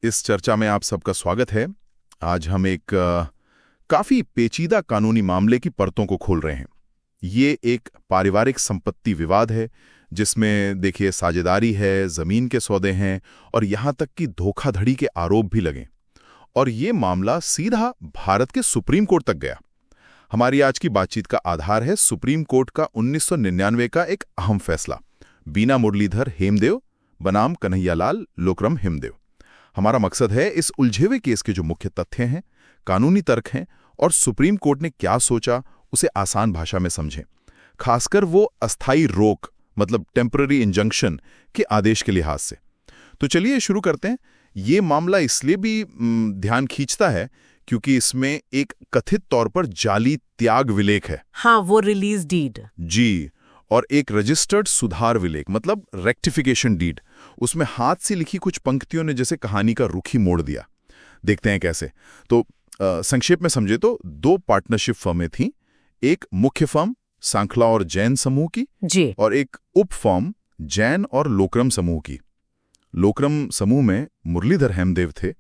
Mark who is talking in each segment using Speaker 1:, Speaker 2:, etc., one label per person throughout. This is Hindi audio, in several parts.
Speaker 1: इस चर्चा में आप सबका स्वागत है। आज हम एक काफी पेचीदा कानूनी मामले की परतों को खोल रहे हैं। ये एक पारिवारिक संपत्ति विवाद है जिसमें देखिए साझेदारी है, जमीन के सौदे हैं और यहां तक कि धोखाधड़ी के आरोप भी लगे। और ये मामला सीधा भारत के सुप्रीम कोर्ट तक गया। हमारी आज की बातचीत का आधार है सुप्रीम कोर्ट का 1999 का एक अहम फैसला, बीना मुरलीधर हेमदेव बनाम कन्हैयालाल लोकरम हेमदेव। हमारा मकसद है इस उलझे हुए केस के जो मुख्य तथ्य हैं, कानूनी तर्क हैं और सुप्रीम कोर्ट ने क्या सोचा उसे आसान भाषा में समझें, खासकर वो अस्थायी रोक मतलब टेम्पररी इंजंक्शन के आदेश के लिहाज से। तो चलिए शुरू करते हैं। ये मामला इसलिए भी ध्यान खींचता है क्योंकि इसमें एक कथित तौर पर जाली त्याग विलेख है।
Speaker 2: हाँ, वो रिलीज डीड
Speaker 1: जी, और एक रजिस्टर्ड सुधार विलेख मतलब रेक्टिफिकेशन डीड। उसमें हाथ से लिखी कुछ पंक्तियों ने जैसे कहानी का रुख ही मोड़ दिया। देखते हैं कैसे। तो संक्षेप में समझे तो दो पार्टनरशिप फर्में थीं, एक मुख्य फर्म सांखला और जैन समूह की
Speaker 2: जी
Speaker 1: और एक उप फर्म जैन और लोकरम समूह की। लोकरम समूह में मुरलीधर हेमदेव थे।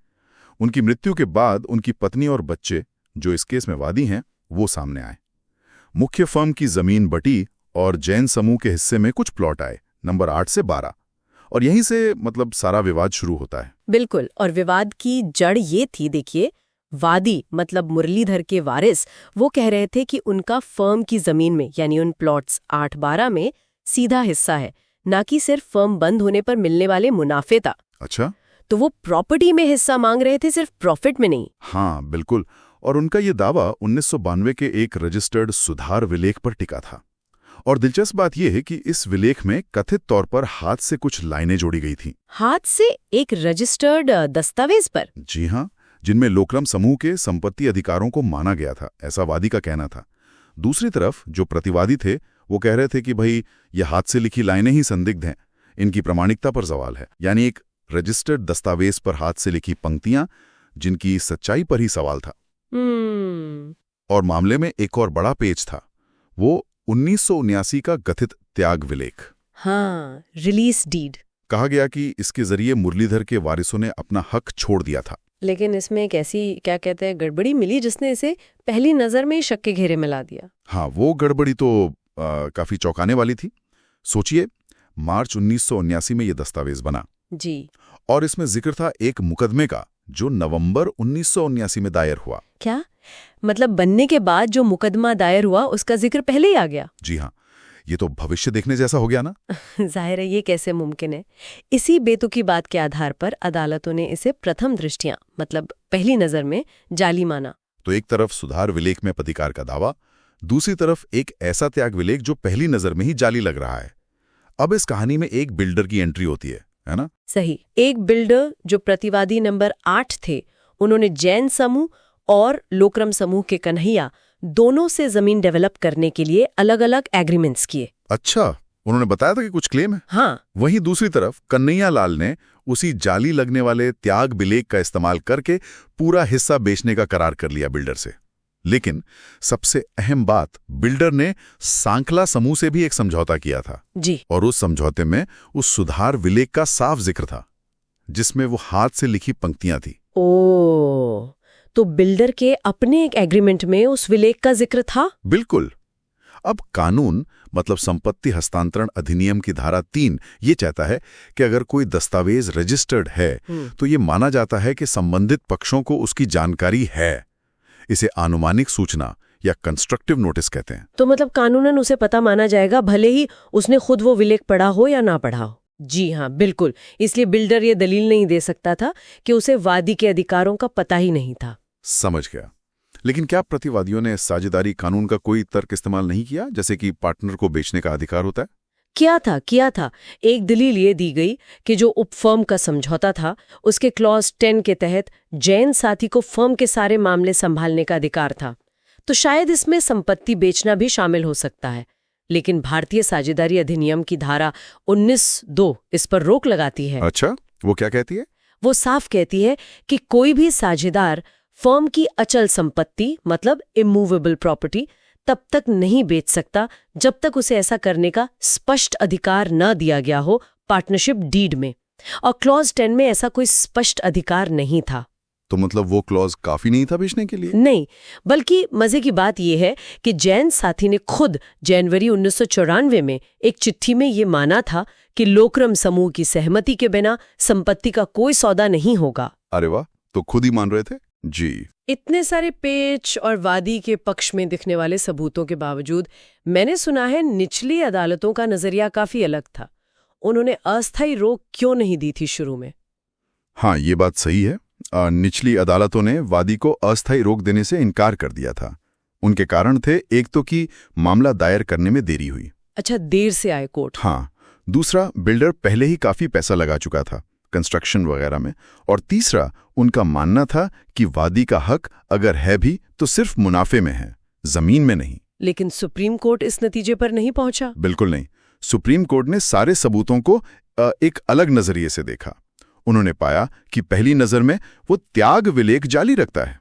Speaker 1: उनकी मृत्यु के बाद उनकी पत्नी और बच्चे, जो इस केस में वादी हैं, वो सामने आए। मुख्य फर्म की जमीन बटी और जैन समूह के हिस्से में कुछ प्लॉट आए, नंबर 8 से 12, और यहीं से मतलब सारा विवाद शुरू होता है।
Speaker 2: बिल्कुल। और विवाद की जड़ ये थी, देखिए, वादी मतलब मुरलीधर के वारिस वो कह रहे थे कि उनका फर्म की जमीन में यानी उन प्लॉट्स 8-12 में सीधा हिस्सा है, ना कि सिर्फ फर्म बंद होने पर मिलने वाले मुनाफे था।
Speaker 1: अच्छा,
Speaker 2: तो वो प्रॉपर्टी में हिस्सा मांग रहे थे, सिर्फ प्रॉफिट में नहीं।
Speaker 1: हाँ बिल्कुल। और उनका ये दावा 1992 के एक रजिस्टर्ड सुधार विलेख पर टिका था। और दिलचस्प बात यह है कि इस विलेख में कथित तौर पर हाथ से कुछ लाइनें जोड़ी गई थीं।
Speaker 2: हाथ से एक रजिस्टर्ड दस्तावेज पर?
Speaker 1: जी हाँ, जिनमें लोकरम समूह के संपत्ति अधिकारों को माना गया था, ऐसा वादी का कहना था। दूसरी तरफ जो प्रतिवादी थे वो कह रहे थे कि भाई ये हाथ से लिखी लाइनें ही संदिग्ध हैं, इनकी प्रामाणिकता पर सवाल है। यानी एक रजिस्टर्ड दस्तावेज पर हाथ से लिखी पंक्तियां जिनकी सच्चाई पर ही सवाल था। और मामले में एक और बड़ा पेच था, वो 1979 का गठित त्याग विलेख।
Speaker 2: हाँ, रिलीज डीड।
Speaker 1: कहा गया कि इसके जरिए मुरलीधर के वारिसों ने अपना हक छोड़ दिया था।
Speaker 2: लेकिन इसमें एक ऐसी क्या कहते हैं गड़बड़ी मिली जिसने इसे पहली नजर में ही शक के घेरे में ला दिया।
Speaker 1: हाँ, वो गड़बड़ी तो काफी चौंकाने वाली थी। सोचिए, मार्च 1979 में ये दस्तावेज बना
Speaker 2: जी,
Speaker 1: और इसमें जिक्र था एक मुकदमे का जो नवंबर 1979 में दायर हुआ।
Speaker 2: क्या मतलब बनने के बाद जो मुकदमा दायर हुआ उसका जिक्र पहले ही आ गया?
Speaker 1: जी हाँ, ये तो भविष्य देखने जैसा हो गया ना।
Speaker 2: जाहिर है, ये कैसे मुमकिन है? इसी बेतुकी बात के आधार पर अदालतों ने इसे प्रथम दृष्टियां मतलब पहली नजर में जाली माना।
Speaker 1: तो एक तरफ सुधार विलेख में प्रतिकार का दावा, दूसरी तरफ एक ऐसा त्याग विलेख जो पहली नजर में ही जाली लग रहा है। अब इस कहानी में एक बिल्डर की एंट्री होती है ना?
Speaker 2: सही। एक बिल्डर जो प्रतिवादी नंबर 8 थे, उन्होंने जैन समूह और लोकरम समूह के कन्हैया दोनों से जमीन डेवलप करने के लिए अलग अलग एग्रीमेंट्स किए।
Speaker 1: अच्छा, उन्होंने बताया था कि कुछ क्लेम है।
Speaker 2: हाँ।
Speaker 1: वहीं दूसरी तरफ कन्हैयालाल ने उसी जाली लगने वाले त्याग विलेख का इस्तेमाल करके पूरा हिस्सा बेचने का करार कर लिया बिल्डर से। लेकिन सबसे अहम बात, बिल्डर ने सांखला समूह से भी एक समझौता किया था
Speaker 2: जी,
Speaker 1: और उस समझौते में उस सुधार विलेख का साफ जिक्र था जिसमें वो हाथ से लिखी पंक्तियां थी।
Speaker 2: ओ, तो बिल्डर के अपने एक एग्रीमेंट में उस विलेख का जिक्र था?
Speaker 1: बिल्कुल। अब कानून मतलब संपत्ति हस्तांतरण अधिनियम की धारा 3 ये चाहता है कि अगर कोई दस्तावेज रजिस्टर्ड है तो ये माना जाता है कि संबंधित पक्षों को उसकी जानकारी है। इसे आनुमानिक सूचना या कंस्ट्रक्टिव नोटिस कहते हैं।
Speaker 2: तो मतलब कानूनन उसे पता माना जाएगा, भले ही उसने खुद वो विलेख पढ़ा हो या ना पढ़ा हो। जी हाँ, बिल्कुल। इसलिए बिल्डर ये दलील नहीं दे सकता था कि उसे वादी के अधिकारों का पता ही नहीं था।
Speaker 1: समझ गया। लेकिन क्या प्रतिवादियों ने साझेदारी कानून का कोई तर्क इस्तेमाल नहीं किया, जैसे कि पार्टनर को बेचने का अधिकार होता है?
Speaker 2: किया था। एक दलील ये दी गई कि जो उपफर्म का समझौता था उसके क्लॉज 10 के तहत जैन साथी को फर्म के सारे मामले संभालने का अधिकार था, तो शायद इसमें संपत्ति बेचना भी शामिल हो सकता है। लेकिन भारतीय साझेदारी अधिनियम की धारा 19(2) इस पर रोक लगाती है।
Speaker 1: अच्छा, वो क्या कहती है?
Speaker 2: वो साफ कहती है कि कोई भी साझेदार फर्म की अचल संपत्ति मतलब इमूवेबल प्रॉपर्टी तब तक नहीं बेच सकता जब तक उसे ऐसा करने का स्पष्ट अधिकार न दिया गया हो पार्टनरशिप डीड में। और क्लॉज 10 में ऐसा कोई स्पष्ट अधिकार नहीं था।
Speaker 1: तो मतलब वो क्लॉज काफी नहीं था बेचने के लिए?
Speaker 2: नहीं, बल्कि मजे की बात यह है कि जैन साथी ने खुद जनवरी 1994 में एक चिट्ठी में ये माना था कि लोक्रम समूह की सहमति के बिना संपत्ति का कोई सौदा नहीं होगा।
Speaker 1: अरे वाह, तो खुद ही मान रहे थे जी।
Speaker 2: इतने सारे पेच और वादी के पक्ष में दिखने वाले सबूतों के बावजूद मैंने सुना है निचली अदालतों का नजरिया काफी अलग था। उन्होंने अस्थायी रोक क्यों नहीं दी थी शुरू में?
Speaker 1: हाँ, ये बात सही है। निचली अदालतों ने वादी को अस्थायी रोक देने से इनकार कर दिया था। उनके कारण थे, एक तो कि मामला दायर करने में देरी हुई।
Speaker 2: अच्छा, देर से आए कोर्ट।
Speaker 1: हाँ, दूसरा, बिल्डर पहले ही काफी पैसा लगा चुका था कंस्ट्रक्शन वगैरह में, और तीसरा, उनका मानना था कि वादी का हक अगर है भी तो सिर्फ मुनाफे में है, जमीन में नहीं।
Speaker 2: लेकिन सुप्रीम कोर्ट इस नतीजे पर नहीं पहुंचा।
Speaker 1: बिल्कुल नहीं। सुप्रीम कोर्ट ने सारे सबूतों को एक अलग नजरिए से देखा। उन्होंने पाया कि पहली नजर में वो त्याग विलेख जाली रखता है।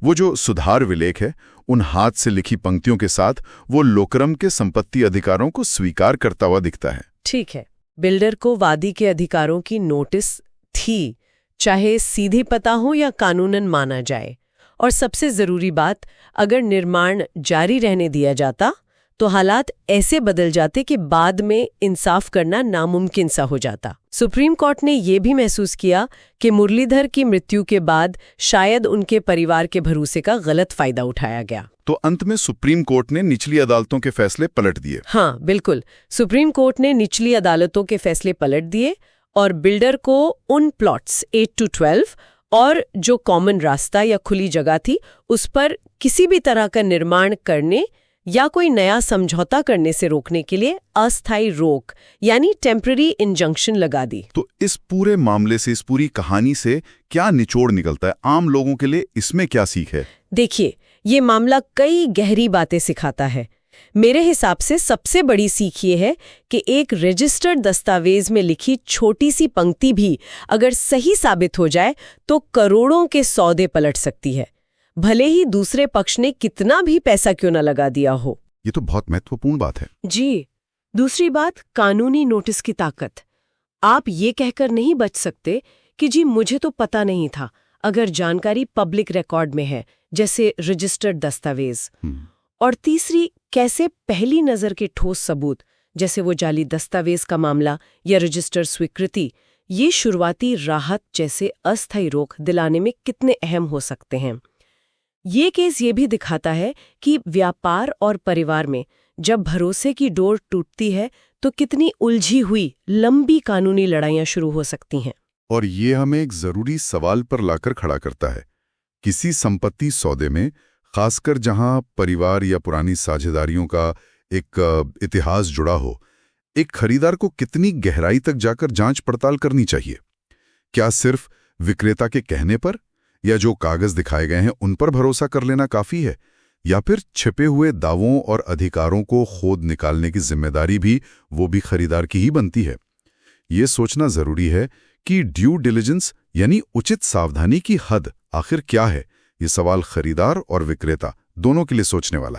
Speaker 1: वो जो सुधार विलेख है, उन हाथ से लिखी पंक्तियों के साथ वो लोक्रम के संपत्ति अधिकारों को स्वीकार करता हुआ दिखता है।
Speaker 2: ठीक है, बिल्डर को वादी के अधिकारों की नोटिस थी, चाहे सीधी पता हो या कानूनन माना जाए। और सबसे जरूरी बात, अगर निर्माण जारी रहने दिया जाता तो हालात ऐसे बदल जाते कि बाद में इंसाफ करना नामुमकिन सा हो जाता। सुप्रीम कोर्ट ने यह भी महसूस किया कि मुरलीधर की मृत्यु के बाद शायद उनके परिवार के भरोसे का गलत फायदा उठाया गया।
Speaker 1: तो अंत में सुप्रीम कोर्ट ने निचली अदालतों के फैसले पलट दिए।
Speaker 2: हाँ, बिल्कुल। सुप्रीम कोर्ट ने निचली अदालतों के फैसले पलट दिए और बिल्डर को उन प्लॉट्स 8 to 12 और जो कॉमन रास्ता या खुली जगह थी उस पर किसी भी तरह का निर्माण करने या कोई नया समझौता करने से रोकने के लिए अस्थायी रोक यानी टेम्पररी इंजंक्शन लगा दी।
Speaker 1: तो इस पूरे मामले से, इस पूरी कहानी से क्या निचोड़ निकलता है? आम लोगों के लिए इसमें क्या सीख है?
Speaker 2: देखिए, ये मामला कई गहरी बातें सिखाता है। मेरे हिसाब से सबसे बड़ी सीख ये है कि एक रजिस्टर्ड दस्तावेज में लिखी छोटी सी पंक्ति भी अगर सही साबित हो जाए तो करोड़ों के सौदे पलट सकती है, भले ही दूसरे पक्ष ने कितना भी पैसा क्यों न लगा दिया हो।
Speaker 1: ये तो बहुत महत्वपूर्ण बात है।
Speaker 2: जी। दूसरी बात, कानूनी नोटिस की ताकत। आप ये कहकर नहीं बच सकते कि जी मुझे तो पता नहीं था, अगर जानकारी पब्लिक रिकॉर्ड में है, जैसे रजिस्टर्ड दस्तावेज। और तीसरी, कैसे पहली नजर के ठोस सबूत, जैसे वो जाली दस्तावेज का मामला या रजिस्टर स्वीकृति, ये शुरुआती राहत जैसे अस्थायी रोक दिलाने में कितने अहम हो सकते हैं। ये केस ये भी दिखाता है कि व्यापार और परिवार में जब भरोसे की डोर टूटती है तो कितनी उलझी हुई लंबी कानूनी लड़ाइयां शुरू हो सकती हैं।
Speaker 1: और ये हमें एक जरूरी सवाल पर लाकर खड़ा करता है। किसी संपत्ति सौदे में, खासकर जहां परिवार या पुरानी साझेदारियों का एक इतिहास जुड़ा हो, एक खरीदार को कितनी गहराई तक जाकर जांच पड़ताल करनी चाहिए? क्या सिर्फ विक्रेता के कहने पर या जो कागज दिखाए गए हैं उन पर भरोसा कर लेना काफी है, या फिर छिपे हुए दावों और अधिकारों को खोद निकालने की जिम्मेदारी भी वो भी खरीदार की ही बनती है? ये सोचना जरूरी है कि ड्यू डिलिजेंस यानी उचित सावधानी की हद आखिर क्या है। ये सवाल खरीदार और विक्रेता दोनों के लिए सोचने वाला है।